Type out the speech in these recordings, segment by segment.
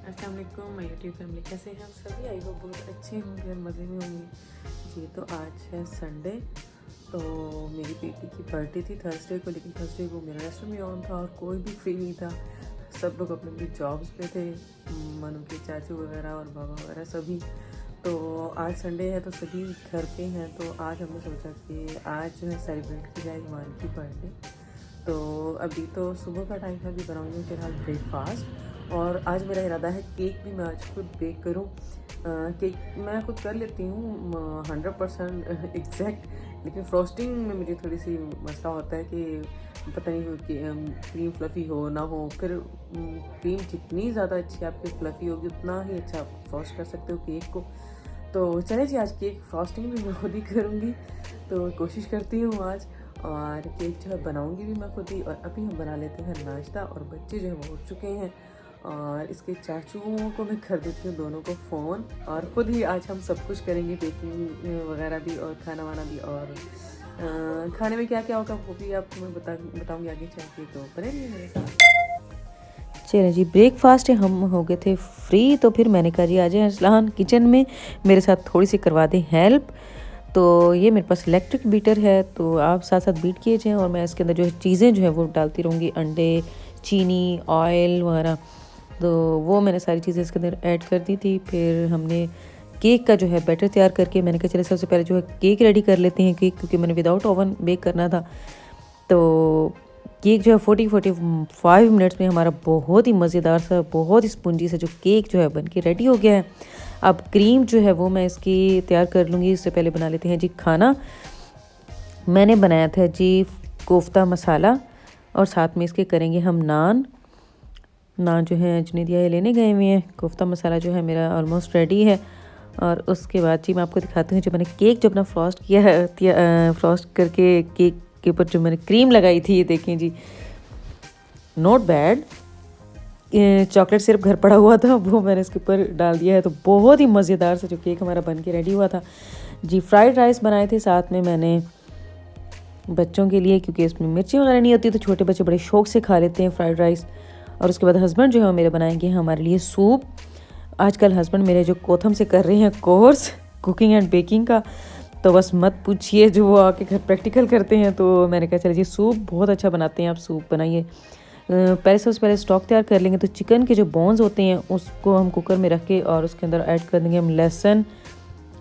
अस्सलाम वालेकुम my YouTube family, कैसे हैं आप सभी? आई होप बहुत अच्छे होंगे और मज़े में होंगे जी। तो आज है संडे, तो मेरी बेटी की बर्थडे थी थर्सडे को, लेकिन थर्सडे को मेरा रेस्टोरेंट में ऑन था और कोई भी फ्री नहीं था। सब लोग अपनी अपनी जॉब्स पे थे, मनु के चाचू वगैरह और बाबा वगैरह सभी। तो आज संडे है तो सभी घर पे हैं, तो आज हमने सोचा कि आज जो है सेलिब्रेट की जाए ईमान की बर्थडे। तो अभी तो सुबह का टाइम है, अभी बनाऊंगी फिलहाल ब्रेकफास्ट। और आज मेरा इरादा है केक भी मैं आज खुद बेक करूं। केक मैं खुद कर लेती हूँ 100% एग्जैक्ट, लेकिन फ्रॉस्टिंग में मुझे थोड़ी सी मसला होता है कि पता नहीं हो कि क्रीम फ्लफ़ी हो ना हो। फिर क्रीम जितनी ज़्यादा अच्छी आपकी फ्लफ़ी होगी उतना ही अच्छा आप फ्रॉस्ट कर सकते हो केक को। तो चले जी, आज केक फ्रॉस्टिंग भी मैं खुद ही करूँगी, तो कोशिश करती हूँ आज। और केक जो है बनाऊंगी भी मैं खुद ही। और अभी हम बना लेते हैं नाश्ता, और बच्चे जो है वो उठ चुके हैं। और इसके चाचुओं को मैं कर देती हूँ दोनों को फ़ोन, और ख़ुद ही आज हम सब कुछ करेंगे, बेकिंग वगैरह भी और खाना वाना भी। और खाने में क्या क्या होगा वो भी आपको मैं बताऊँगी आगे चल के, तो बने रहिए मेरे साथ। चलिए जी, ब्रेकफास्ट हम हो गए थे फ्री, तो फिर मैंने कहा जी आ जाए असलान किचन में, मेरे साथ थोड़ी सी करवा दें हेल्प। तो ये मेरे पास इलेक्ट्रिक बीटर है, तो आप साथ साथ बीट किए जाएँ और मैं इसके अंदर जो है चीज़ें जो है वो डालती रहूँगी, अंडे, चीनी, ऑयल वगैरह। तो वो मैंने सारी चीज़ें इसके अंदर ऐड कर दी थी। फिर हमने केक का जो है बैटर तैयार करके मैंने कहा चले सबसे पहले जो है केक रेडी कर लेते हैं, केक क्योंकि मैंने विदाउट ओवन बेक करना था। तो केक जो है 45 मिनट्स में हमारा बहुत ही मज़ेदार सा, बहुत ही स्पंजी सा जो केक जो है बन के रेडी हो गया है। अब क्रीम जो है वो मैं इसकी तैयार कर लूँगी। इससे पहले बना लेते हैं जी खाना। मैंने बनाया था जी कोफ्ता मसाला, और साथ में इसके करेंगे हम नान जो है जुनेदिया लेने गए हुए हैं। कोफ्ता मसाला जो है मेरा ऑलमोस्ट रेडी है। और उसके बाद जी मैं आपको दिखाती हूँ जो मैंने केक जो अपना फ्रॉस्ट किया है, फ्रॉस्ट करके केक के ऊपर जो मैंने क्रीम लगाई थी, ये देखें जी, नॉट बैड। चॉकलेट सिरप घर पड़ा हुआ था, वो मैंने इसके ऊपर डाल दिया है। तो बहुत ही मज़ेदार सा जो केक हमारा बन के रेडी हुआ था जी। फ्राइड राइस बनाए थे साथ में मैंने बच्चों के लिए, क्योंकि इसमें मिर्ची वगैरह नहीं होती, तो छोटे बच्चे बड़े शौक से खा लेते हैं फ्राइड राइस। और उसके बाद हस्बैंड जो है मेरे बनाएंगे हमारे लिए सूप। आजकल हस्बैंड मेरे जो कोथम से कर रहे हैं कोर्स कुकिंग एंड बेकिंग का, तो बस मत पूछिए, जो वो आके घर प्रैक्टिकल करते हैं। तो मैंने कहा चलिए सूप बहुत अच्छा बनाते हैं, आप सूप बनाइए। पहले सबसे पहले स्टॉक तैयार कर लेंगे। तो चिकन के जो बोन्स होते हैं उसको हम कुकर में रख के, और उसके अंदर ऐड कर देंगे हम लहसुन,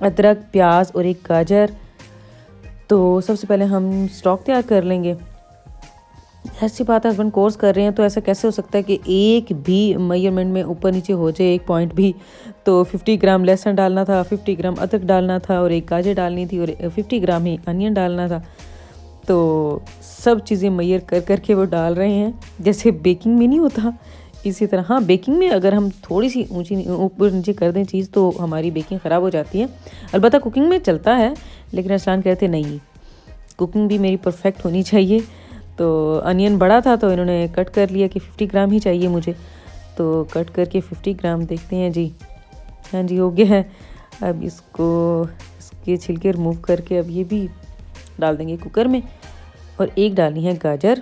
अदरक, प्याज और एक गाजर। तो सबसे पहले हम स्टॉक तैयार कर लेंगे। ऐसी बात है, हस्बैंड कोर्स कर रहे हैं, तो ऐसा कैसे हो सकता है कि एक भी मेजरमेंट में ऊपर नीचे हो जाए, एक पॉइंट भी। तो 50 ग्राम लहसुन डालना था, 50 ग्राम अदरक डालना था, और एक गाजर डालनी थी, और 50 ग्राम ही अनियन डालना था। तो सब चीज़ें मैयर कर करके वो डाल रहे हैं, जैसे बेकिंग में नहीं होता इसी तरह। हाँ, बेकिंग में अगर हम थोड़ी सी ऊंची ऊपर नीचे कर दें चीज़, तो हमारी बेकिंग ख़राब हो जाती है। अलबत्ता कुकिंग में चलता है, लेकिन अरसलान कहते नहीं, कुकिंग भी मेरी परफेक्ट होनी चाहिए। तो अनियन बड़ा था, तो इन्होंने कट कर लिया कि 50 ग्राम ही चाहिए मुझे, तो कट करके 50 ग्राम देखते हैं जी। हाँ जी, हो गया है। अब इसके छिलके रिमूव करके अब ये भी डाल देंगे कुकर में, और एक डालनी है गाजर।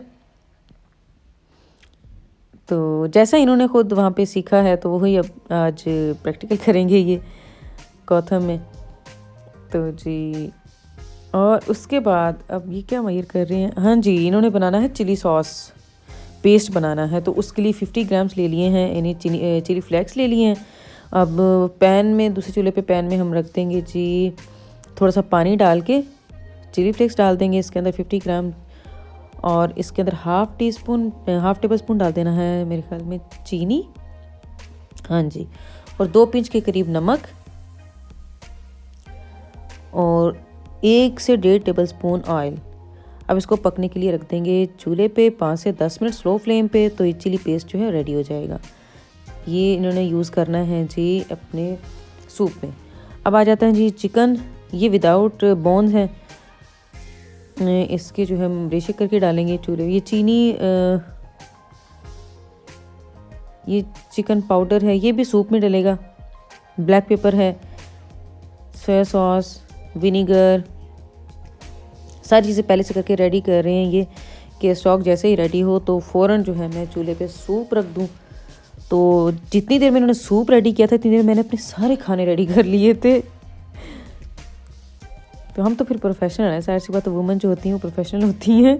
तो जैसा इन्होंने खुद वहाँ पे सीखा है, तो वही अब आज प्रैक्टिकल करेंगे ये कोथम में। तो जी, और उसके बाद अब ये क्या मैयर कर रहे हैं, हाँ जी, इन्होंने बनाना है चिली सॉस पेस्ट बनाना है, तो उसके लिए 50 ग्राम्स ले लिए हैं, इन्हें चिली फ्लेक्स ले लिए हैं। अब पैन में, दूसरे चूल्हे पे पैन में हम रख देंगे जी थोड़ा सा पानी डाल के, चिली फ्लेक्स डाल देंगे इसके अंदर 50 ग्राम, और इसके अंदर हाफ टेबल स्पून डाल देना है मेरे ख्याल में चीनी, हाँ जी, और 2 पिंच के करीब नमक, और 1 से 1.5 टेबल स्पून ऑयल। अब इसको पकने के लिए रख देंगे चूल्हे पे 5 से 10 मिनट स्लो फ्लेम पे, तो ये चिली पेस्ट जो है रेडी हो जाएगा। ये इन्होंने यूज़ करना है जी अपने सूप में। अब आ जाता है जी चिकन, ये विदाउट बोन्स है, इसके जो है हम रेशे करके डालेंगे चूल्हे। ये चिकन पाउडर है, ये भी सूप में डलेगा। ब्लैक पेपर है, सोया सॉस, विनीगर, सारी चीज़ें पहले से करके रेडी कर रहे हैं ये, कि स्टॉक जैसे ही रेडी हो तो फ़ौरन जो है मैं चूल्हे पे सूप रख दूं। तो जितनी देर में इन्होंने सूप रेडी किया था इतनी देर मैंने अपने सारे खाने रेडी कर लिए थे। तो हम तो फिर प्रोफेशनल हैं, सारी सी बात, वुमेन जो होती हैं वो प्रोफेशनल होती हैं,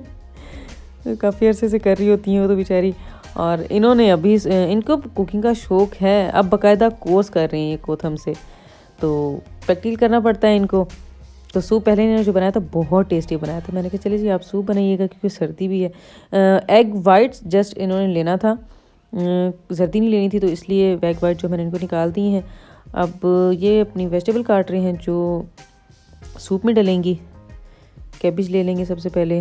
तो काफ़ी अरसे से कर रही होती हैं वो तो बेचारी। और इन्होंने अभी इनको कुकिंग का शौक़ है, अब बाकायदा कोर्स कर रही हैं कोथम से, तो प्रैक्टिस करना पड़ता है इनको। तो सूप पहले इन्होंने जो बनाया था बहुत टेस्टी बनाया था। मैंने कहा चलिए जी आप सूप बनाइएगा क्योंकि सर्दी भी है। एग वाइट्स जस्ट इन्होंने लेना था, सर्दी नहीं लेनी थी, तो इसलिए एग वाइट जो मैंने इनको निकाल दी हैं। अब ये अपनी वेजिटेबल काट रहे हैं जो सूप में डलेंगी। कैबिज ले लेंगे सबसे पहले,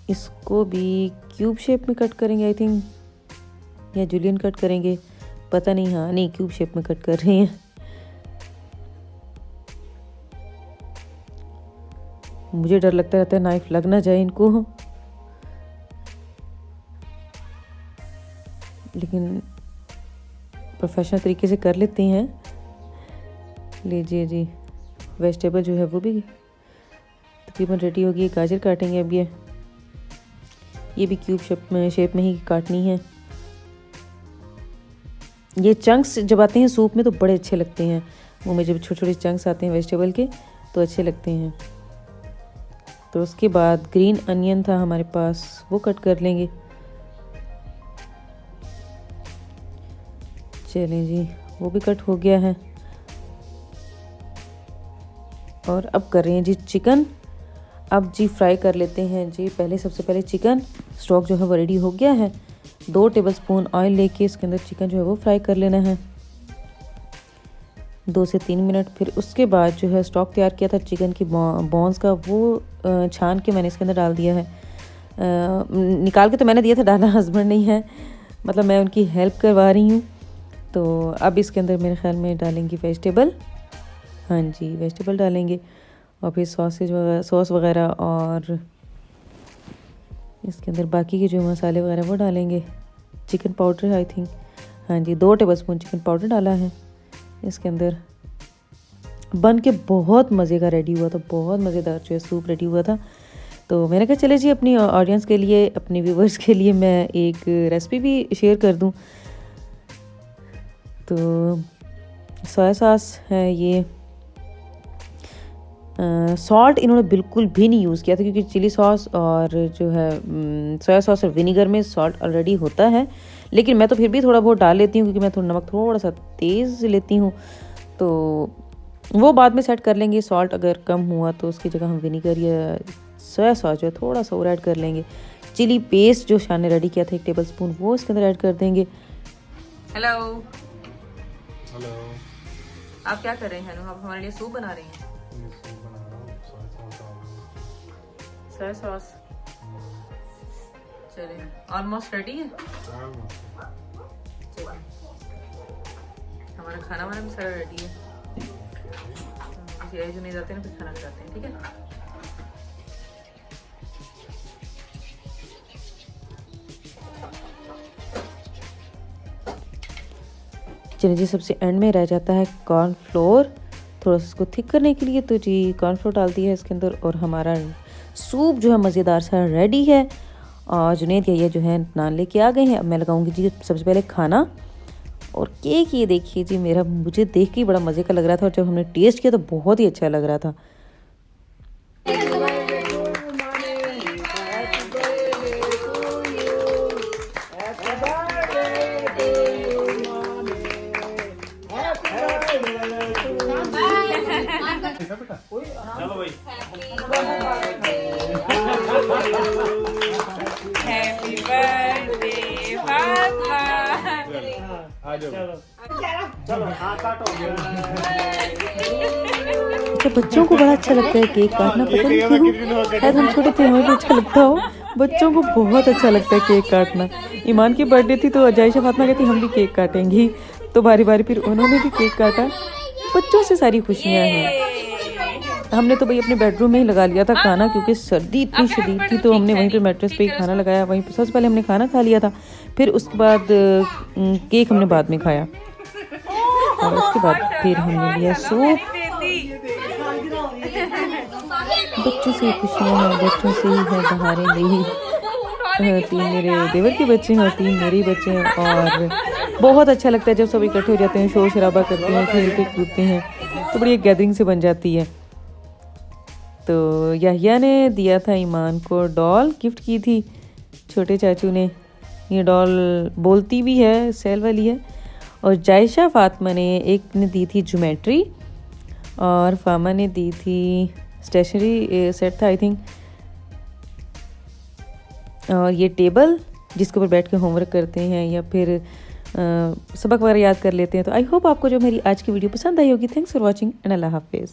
इसको भी क्यूब शेप में कट करेंगे आई थिंक, या जूलियन कट करेंगे पता नहीं। हाँ नहीं, क्यूब शेप में कट कर रहे हैं। मुझे डर लगता रहता है नाइफ लग ना जाए इनको, लेकिन प्रोफेशनल तरीके से कर लेते हैं। लीजिए जी, वेजिटेबल जो है वो भी तकरीबन रेडी होगी। गाजर काटेंगे अब, ये भी क्यूब शेप में ही काटनी है। ये चंक्स जब आते हैं सूप में तो बड़े अच्छे लगते हैं, मुँह में जब छोटे छोटे चंक्स आते हैं वेजिटेबल के तो अच्छे लगते हैं। तो उसके बाद ग्रीन अनियन था हमारे पास, वो कट कर लेंगे। चलें जी, वो भी कट हो गया है। और अब कर रहे हैं जी चिकन। अब जी फ्राई कर लेते हैं जी। सबसे पहले चिकन स्टॉक जो है वो रेडी हो गया है। 2 टेबलस्पून ऑयल लेके इसके अंदर चिकन जो है वो फ्राई कर लेना है 2 से 3 मिनट। फिर उसके बाद जो है स्टॉक तैयार किया था चिकन की बोन्स का, वो छान के मैंने इसके अंदर डाल दिया है। निकाल के तो मैंने दिया था, डाला हस्बैंड नहीं है, मतलब मैं उनकी हेल्प करवा रही हूँ। तो अब इसके अंदर मेरे ख्याल में डालेंगे वेजिटेबल, हाँ जी वेजिटेबल डालेंगे, और फिर सॉस वगैरह, और इसके अंदर बाकी के जो मसाले वगैरह वो डालेंगे। चिकन पाउडर आई थिंक, हाँ जी 2 टेबलस्पून चिकन पाउडर डाला है इसके अंदर। बन के बहुत मज़े का रेडी हुआ था, बहुत मज़ेदार जो है सूप रेडी हुआ था। तो मैंने कहा चले जी अपनी ऑडियंस के लिए, अपने व्यूवर्स के लिए मैं एक रेसिपी भी शेयर कर दूं। तो सोया सॉस है ये, सॉल्ट इन्होंने बिल्कुल भी नहीं यूज़ किया था क्योंकि चिली सॉस और जो है सोया सॉस और विनीगर में सॉल्ट ऑलरेडी होता है, लेकिन मैं तो फिर भी थोड़ा बहुत डाल लेती हूँ क्योंकि मैं नमक थोड़ा सा तेज़ लेती हूँ। तो वो बाद में सेट कर लेंगे, सॉल्ट अगर कम हुआ तो उसकी जगह हम विनीगर या सोया सॉस जो है थोड़ा सा और ऐड कर लेंगे। चिली पेस्ट जो शान ने रेडी किया था 1 टेबलस्पून, वो इसके अंदर ऐड कर देंगे। हेलो हेलो, आप क्या कर रहे हैं? आप हमारे लिए सूप बना रही हैं। सोया सॉस चलिए ऑलमोस्ट रेडी है। हमारा खाना वाना भी सारा रेडी है। जो नहीं जाते ना फिर खाना खाते हैं, ठीक है। चलिए जी, सबसे एंड में रह जाता है कॉर्नफ्लोर, थोड़ा सा इसको थिक करने के लिए। तो जी कॉर्नफ्लोर डाल दिया है इसके अंदर, और हमारा सूप जो है मज़ेदार सा रेडी है। और जुनैद ये जो है नान लेके आ गए हैं। अब मैं लगाऊंगी जी सबसे पहले खाना, और केक ये देखिए जी, मुझे देख के ही बड़ा मज़े का लग रहा था, और जब हमने टेस्ट किया तो बहुत ही अच्छा लग रहा था। चलो भाई, हैप्पी बर्थडे फातिमा। आ जाओ, चलो हाथ काटो। अच्छा, बच्चों को बड़ा अच्छा लगता है केक काटना, पता नहीं क्यों, शायद हम छोटे थे हमें भी अच्छा लगता हो, बच्चों को बहुत अच्छा लगता है केक काटना। ईमान की बर्थडे थी तो जायशा फातिमा कहती हम भी केक काटेंगी, तो बारी बारी फिर उन्होंने भी केक काटा। बच्चों से सारी खुशियाँ हैं। हमने तो भाई अपने बेडरूम में ही लगा लिया था खाना, क्योंकि सर्दी इतनी शदीद थी, तो हमने वहीं पे मैट्रेस पे ही खाना लगाया। वहीं पे सबसे पहले हमने खाना खा लिया था, फिर उसके बाद केक हमने बाद में खाया, और उसके बाद फिर हमने लिया सूप। बच्चों से खुशियाँ हैं, बच्चों से ही है बहारें ली। 3 मेरे देवर के बच्चे हैं और 3 मेरे ही बच्चे हैं। और बहुत अच्छा लगता है जब सब इकट्ठे हो जाते हैं, शोर शराबा करते हैं, खेलते कूदते हैं, तो बड़ी एक गैदरिंग से बन जाती है। तो याहिया ने दिया था ईमान को डॉल, गिफ्ट की थी छोटे चाचू ने। ये डॉल बोलती भी है, सेल वाली है। और जायशा फातिमा ने एक ने दी थी ज्योमेट्री और फामा ने दी थी स्टेशनरी सेट था आई थिंक। और ये टेबल जिसके ऊपर बैठ के होमवर्क करते हैं या फिर सबक वगैरह याद कर लेते हैं। तो आई होप आपको जो मेरी आज की वीडियो पसंद आई होगी। थैंक्स फॉर वॉचिंग एंड अल्लाह हाफिज़।